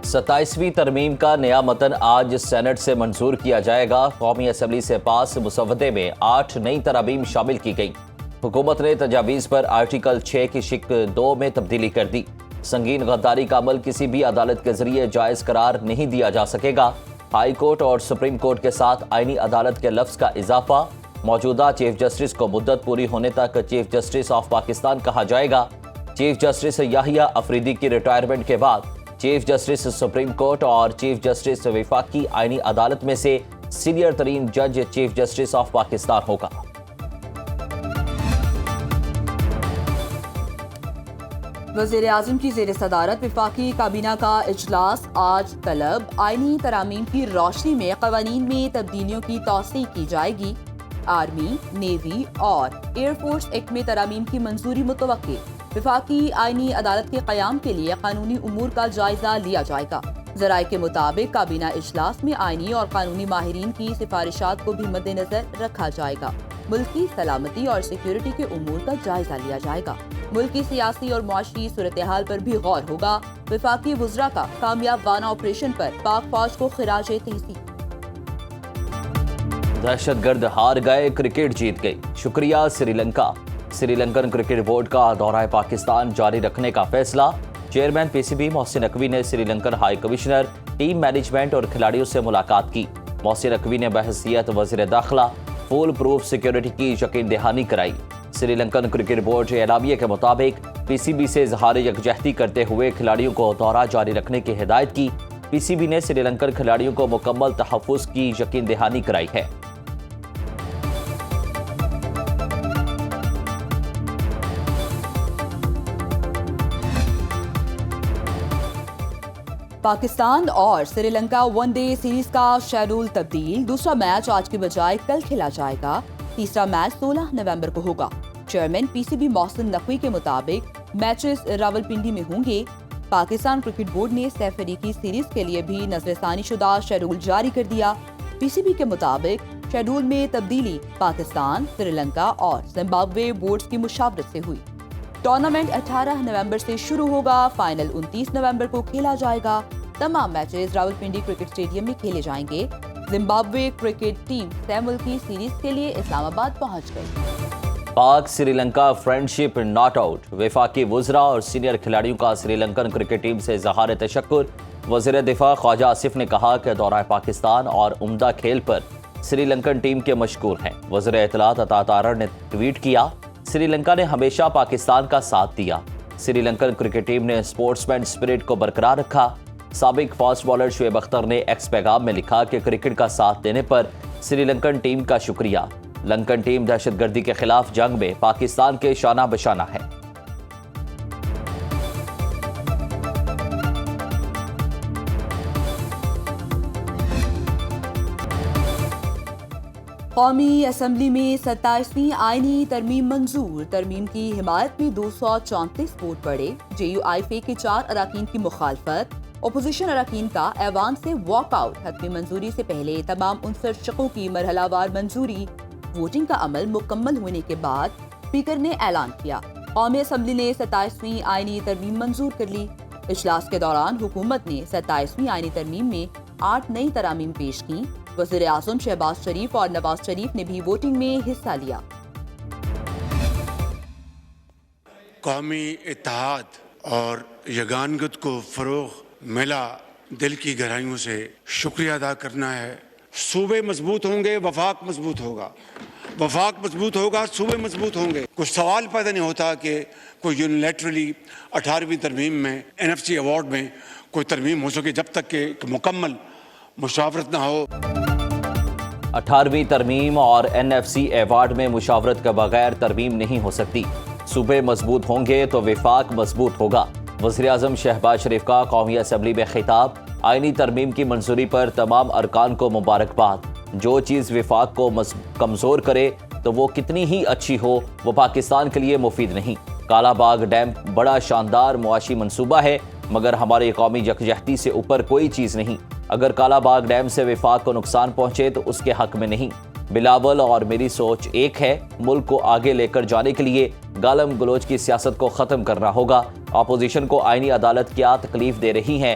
27ویں ترمیم کا نیا متن آج سینٹ سے منظور کیا جائے گا۔ قومی اسمبلی سے پاس مسودے میں 8 نئی ترامیم شامل کی گئی۔ حکومت نے تجاویز پر آرٹیکل 6 کی شق 2 میں تبدیلی کر دی۔ سنگین غداری کا عمل کسی بھی عدالت کے ذریعے جائز قرار نہیں دیا جا سکے گا۔ ہائی کورٹ اور سپریم کورٹ کے ساتھ آئینی عدالت کے لفظ کا اضافہ۔ موجودہ چیف جسٹس کو مدت پوری ہونے تک چیف جسٹس آف پاکستان کہا جائے گا۔ چیف جسٹس یحییٰ افریدی کی ریٹائرمنٹ کے بعد چیف جسٹس سپریم کورٹ اور چیف جسٹس وفاقی آئینی عدالت میں سے سینئر ترین جج چیف جسٹس آف پاکستان ہوگا۔ وزیر اعظم کی زیر صدارت وفاقی کابینہ کا اجلاس آج طلب آئینی ترامیم کی روشنی میں قوانین میں تبدیلیوں کی توسیع کی جائے گی۔ آرمی، نیوی اور ایئر فورس ایکٹ میں ترامیم کی منظوری متوقع۔ وفاقی آئینی عدالت کے قیام کے لیے قانونی امور کا جائزہ لیا جائے گا۔ ذرائع کے مطابق کابینہ اجلاس میں آئینی اور قانونی ماہرین کی سفارشات کو بھی مد نظر رکھا جائے گا۔ ملکی سلامتی اور سیکیورٹی کے امور کا جائزہ لیا جائے گا۔ ملکی سیاسی اور معاشی صورتحال پر بھی غور ہوگا۔ وفاقی وزراء کا کامیاب وانہ آپریشن پر پاک فوج کو خراج تحسین۔ دہشت گرد ہار گئے، کرکٹ جیت گئی، شکریہ سری لنکا۔ سری لنکن کرکٹ بورڈ کا دورہ پاکستان جاری رکھنے کا فیصلہ۔ Chairman P C B Mohsin Naqvi نے Sri Lankan high commissioner, team management اور کھلاڑیوں سے ملاقات کی۔ محسن نقوی نے بحیثیت وزیر داخلہ فول پروف سیکیورٹی کی یقین دہانی کرائی۔ سری لنکن کرکٹ بورڈ اعلامیے کے مطابق پی سی بی سے اظہار یکجہتی کرتے ہوئے کھلاڑیوں کو دورہ جاری رکھنے کی ہدایت کی۔ پی سی بی نے سری لنکن کھلاڑیوں کو مکمل تحفظ کی یقین دہانی کرائی ہے۔ پاکستان اور Sri Lanka one day series کا شیڈول تبدیل۔ دوسرا میچ آج کی بجائے کل کھیلا جائے گا۔ تیسرا میچ 16 نومبر کو ہوگا۔ Chairman P C B Mohsin Naqvi کے مطابق میچز راولپنڈی میں ہوں گے۔ پاکستان کرکٹ بورڈ نے سہ فریقی سیریز کے لیے بھی نظر ثانی شدہ شیڈول جاری کر دیا۔ پی سی بی کے مطابق شیڈول میں تبدیلی پاکستان، سری لنکا اور زمبابوے بورڈز کی مشاورت سے ہوئی۔ ٹورنامنٹ 18 نومبر سے شروع ہوگا۔ فائنل 29 نومبر کو کھیلا جائے گا۔ تمام میچز راولپنڈی کرکٹ اسٹیڈیم میں کھیلے جائیں گے۔ زمبابوے کرکٹ ٹیم سہ ملکی سیریز کے لیے اسلام آباد پہنچ گئی۔ Pak Sri Lanka friendship not out. وفاقی وزراء اور سینئر کھلاڑیوں کا سری لنکن کرکٹ ٹیم سے اظہار تشکر۔ وزیر دفاع خواجہ آصف نے کہا کہ دورہ پاکستان اور عمدہ کھیل پر سری لنکن ٹیم کے مشکور ہیں۔ وزیر اطلاعات عطا تارڑ نے ٹویٹ کیا، سری لنکا نے ہمیشہ پاکستان کا ساتھ دیا۔ سری لنکن کرکٹ ٹیم نے اسپورٹس مین اسپرٹ کو برقرار رکھا۔ سابق فاسٹ بالر شعیب اختر نے ایکس پیغام میں لکھا کہ کرکٹ کا ساتھ دینے پر سری لنکن ٹیم کا شکریہ۔ لنکن ٹیم دہشت گردی کے خلاف جنگ میں پاکستان کے شانہ بشانہ ہے۔ قومی اسمبلی میں 27ویں آئینی ترمیم منظور۔ ترمیم کی حمایت میں 234 ووٹ پڑے۔ جے یو آئی فے کے 4 اراکین کی مخالفت۔ اپوزیشن اراکین کا ایوان سے واک آؤٹ۔ حتمی منظوری سے پہلے تمام 59 شقوں کی مرحلہ وار منظوری۔ ووٹنگ کا عمل مکمل ہونے کے بعد اسپیکر نے اعلان کیا، قومی اسمبلی نے 27ویں آئینی ترمیم منظور کر لی۔ اجلاس کے دوران حکومت نے 27ویں آئینی ترمیم میں 8 نئی ترامیم پیش کیں۔ وزیر اعظم شہباز شریف اور نواز شریف نے بھی ووٹنگ میں حصہ لیا۔ قومی اتحاد اور یگانگت کو فروغ ملا، دل کی گہرائیوں سے شکریہ ادا کرنا ہے۔ صوبے مضبوط ہوں گے، وفاق مضبوط ہوگا، وفاق مضبوط ہوگا، صوبے مضبوط ہوں گے۔ کچھ سوال پیدا نہیں ہوتا کہ کوئی یونیلیٹرلی 18ویں ترمیم میں NFC ایوارڈ میں کوئی ترمیم ہو سکے جب تک کہ مکمل مشاورت نہ ہو۔ 18ویں ترمیم اور NFC ایوارڈ میں مشاورت کے بغیر ترمیم نہیں ہو سکتی۔ صوبے مضبوط ہوں گے تو وفاق مضبوط ہوگا۔ وزیر اعظم شہباز شریف کا قومی اسمبلی میں خطاب۔ آئینی ترمیم کی منظوری پر تمام ارکان کو مبارکباد۔ جو چیز وفاق کو کمزور کرے تو وہ کتنی ہی اچھی ہو، وہ پاکستان کے لیے مفید نہیں۔ کالا باغ ڈیم بڑا شاندار معاشی منصوبہ ہے، مگر ہماری قومی یکجہتی سے اوپر کوئی چیز نہیں۔ اگر کالا باغ ڈیم سے وفاق کو نقصان پہنچے تو اس کے حق میں نہیں۔ بلاول اور میری سوچ ایک ہے، ملک کو آگے لے کر جانے کے لیے گالم گلوچ کی سیاست کو ختم کرنا ہوگا۔ اپوزیشن کو آئینی عدالت کیا تکلیف دے رہی ہے،